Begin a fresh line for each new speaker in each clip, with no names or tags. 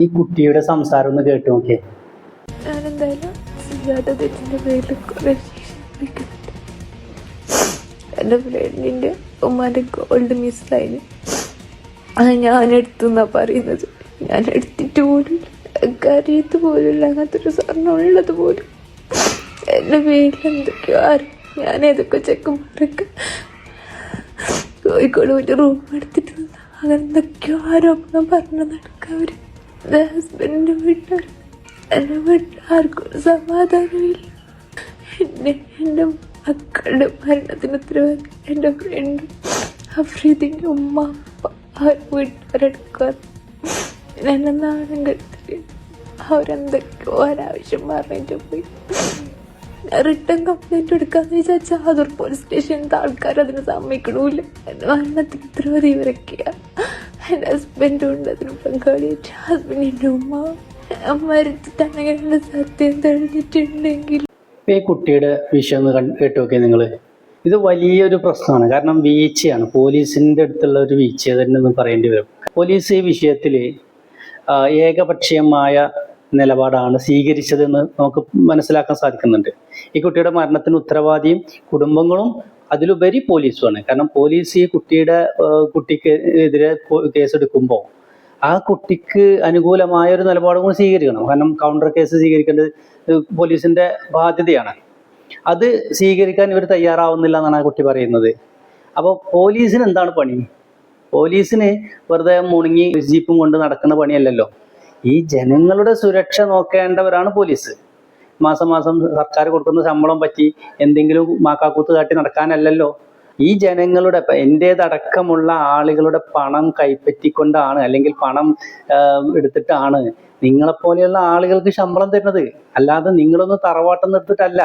ഈ കുട്ടിയുടെ സംസാരം ഒന്ന് കേട്ടു നോക്കിയേ.
ഞാനെന്തായാലും ചെയ്യാത്ത തെറ്റിൻ്റെ പേരിൽ കുറേ എൻ്റെ ഫ്രണ്ടിൻ്റെ ഉമ്മാൻ്റെ ഗോൾഡ് മിസ്സായിന്. അത് ഞാനെടുത്തു എന്നാണ് പറയുന്നത്. ഞാൻ എടുത്തിട്ട് പോലും കറിയത്ത് പോലും അങ്ങനത്തെ ഒരു സ്വർണ്ണം ഉള്ളത് പോലും എൻ്റെ പേരിൽ എന്തൊക്കെയോ ആരും ഞാൻ ഏതൊക്കെ ചെക്കന്മാരൊക്കെ കോഴിക്കോട് ഒരു റൂം എടുത്തിട്ട് അങ്ങനെ എന്തൊക്കെയോ ആരോപണം പറഞ്ഞു നടക്കുക. അവർ എൻ്റെ ഹസ്ബൻഡിൻ്റെ വീട്ടുകാർ എൻ്റെ വീട്ടുകാർക്കും സമാധാനമില്ല. എൻ്റെ മക്കളുടെ മരണത്തിന് ഉത്തരവാദി എൻ്റെ ഫ്രണ്ടും അഫ്രീദിൻ്റെ ഉമ്മ അപ്പ അവർ വീട്ടുകാരെടുക്കുക. എന്നെ നാണം കെടുത്തി അവരെന്തൊക്കെയോ ഒരാവശ്യം പറഞ്ഞിട്ട് പോയി. റിട്ടേൺ കംപ്ലൈൻറ്റ് എടുക്കാമെന്ന് വിചാരിച്ചാൽ അതൊർ പോലീസ് സ്റ്റേഷനിലത്തെ ആൾക്കാർ അതിന് സമ്മതിക്കണമില്ല. എൻ്റെ മരണത്തിന് ഉത്തരവാദി ഇവരൊക്കെയാണ്. എൻ്റെ ഹസ്ബൻഡും ഉണ്ട് അതിന് പങ്കാളിയായിട്ട്. ഹസ്ബൻഡിൻ്റെ ഉമ്മ മരിച്ചിട്ടാണെങ്കിൽ സത്യം തെളിഞ്ഞിട്ടുണ്ടെങ്കിൽ.
ഈ കുട്ടിയുടെ വിഷയം ഒന്ന് കേട്ടു നോക്കിയാൽ നിങ്ങൾ, ഇത് വലിയൊരു പ്രശ്നമാണ്. കാരണം വീഴ്ചയാണ്, പോലീസിൻ്റെ അടുത്തുള്ള ഒരു വീഴ്ച തന്നെ എന്ന് പറയേണ്ടി വരും. പോലീസ് ഈ വിഷയത്തിൽ ഏകപക്ഷീയമായ നിലപാടാണ് സ്വീകരിച്ചതെന്ന് നമുക്ക് മനസ്സിലാക്കാൻ സാധിക്കുന്നുണ്ട്. ഈ കുട്ടിയുടെ മരണത്തിന് ഉത്തരവാദിയും കുടുംബങ്ങളും അതിലുപരി പോലീസുമാണ്. കാരണം പോലീസ് ഈ കുട്ടിക്ക് എതിരെ കേസെടുക്കുമ്പോൾ ആ കുട്ടിക്ക് അനുകൂലമായ ഒരു നിലപാടും കൂടി സ്വീകരിക്കണം. കാരണം കൗണ്ടർ കേസ് സ്വീകരിക്കേണ്ടത് പോലീസിൻ്റെ ബാധ്യതയാണ്. അത് സ്വീകരിക്കാൻ ഇവർ തയ്യാറാവുന്നില്ല എന്നാണ് ആ കുട്ടി പറയുന്നത്. അപ്പോൾ പോലീസിന് എന്താണ് പണി? പോലീസിന് വെറുതെ മുണങ്ങി ജീപ്പും കൊണ്ട് നടക്കുന്ന പണിയല്ലല്ലോ. ഈ ജനങ്ങളുടെ സുരക്ഷ നോക്കേണ്ടവരാണ് പോലീസ്. മാസം മാസം സർക്കാർ കൊടുക്കുന്ന ശമ്പളം പറ്റി എന്തെങ്കിലും മാക്കാക്കൂത്ത് കാട്ടി നടക്കാനല്ലല്ലോ. ഈ ജനങ്ങളുടെ എൻ്റേതടക്കമുള്ള ആളുകളുടെ പണം കൈപ്പറ്റിക്കൊണ്ടാണ്, അല്ലെങ്കിൽ പണം എടുത്തിട്ടാണ് നിങ്ങളെപ്പോലെയുള്ള ആളുകൾക്ക് ശമ്പളം തരുന്നത്. അല്ലാതെ നിങ്ങളൊന്ന് തറവാട്ടം നിർത്തിട്ടല്ല.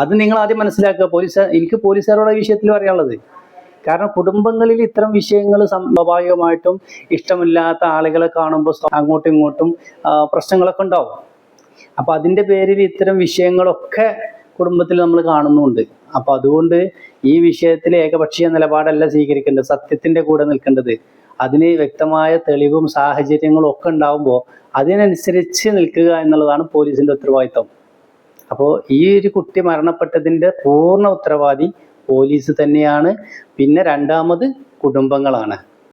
അത് നിങ്ങൾ ആദ്യം മനസ്സിലാക്കുക. എനിക്ക് പോലീസുകാരുടെ വിഷയത്തിൽ പറയാനുള്ളത്, കാരണം കുടുംബങ്ങളിൽ ഇത്തരം വിഷയങ്ങൾ സ്വാഭാവികമായിട്ടും ഇഷ്ടമില്ലാത്ത ആളുകളെ കാണുമ്പോൾ അങ്ങോട്ടും ഇങ്ങോട്ടും പ്രശ്നങ്ങളൊക്കെ ഉണ്ടാവും. അപ്പോൾ അതിൻ്റെ പേരിൽ ഇത്തരം വിഷയങ്ങളൊക്കെ കുടുംബത്തിൽ നമ്മൾ കാണുന്നുണ്ട്. അപ്പോൾ അതുകൊണ്ട് ഈ വിഷയത്തിൽ ഏകപക്ഷീയ നിലപാടല്ല സ്വീകരിക്കേണ്ടത്, സത്യത്തിൻ്റെ കൂടെ നിൽക്കേണ്ടത്. അതിന് വ്യക്തമായ തെളിവും സാഹചര്യങ്ങളും ഒക്കെ ഉണ്ടാകുമ്പോൾ അതിനനുസരിച്ച് നിൽക്കുക എന്നുള്ളതാണ് പോലീസിൻ്റെ ഉത്തരവാദിത്വം. അപ്പോൾ ഈ ഒരു കുട്ടി മരണപ്പെട്ടതിൻ്റെ പൂർണ്ണ ഉത്തരവാദി പോലീസ് തന്നെയാണ്. പിന്നെ രണ്ടാമത് കുടുംബങ്ങളാണ്.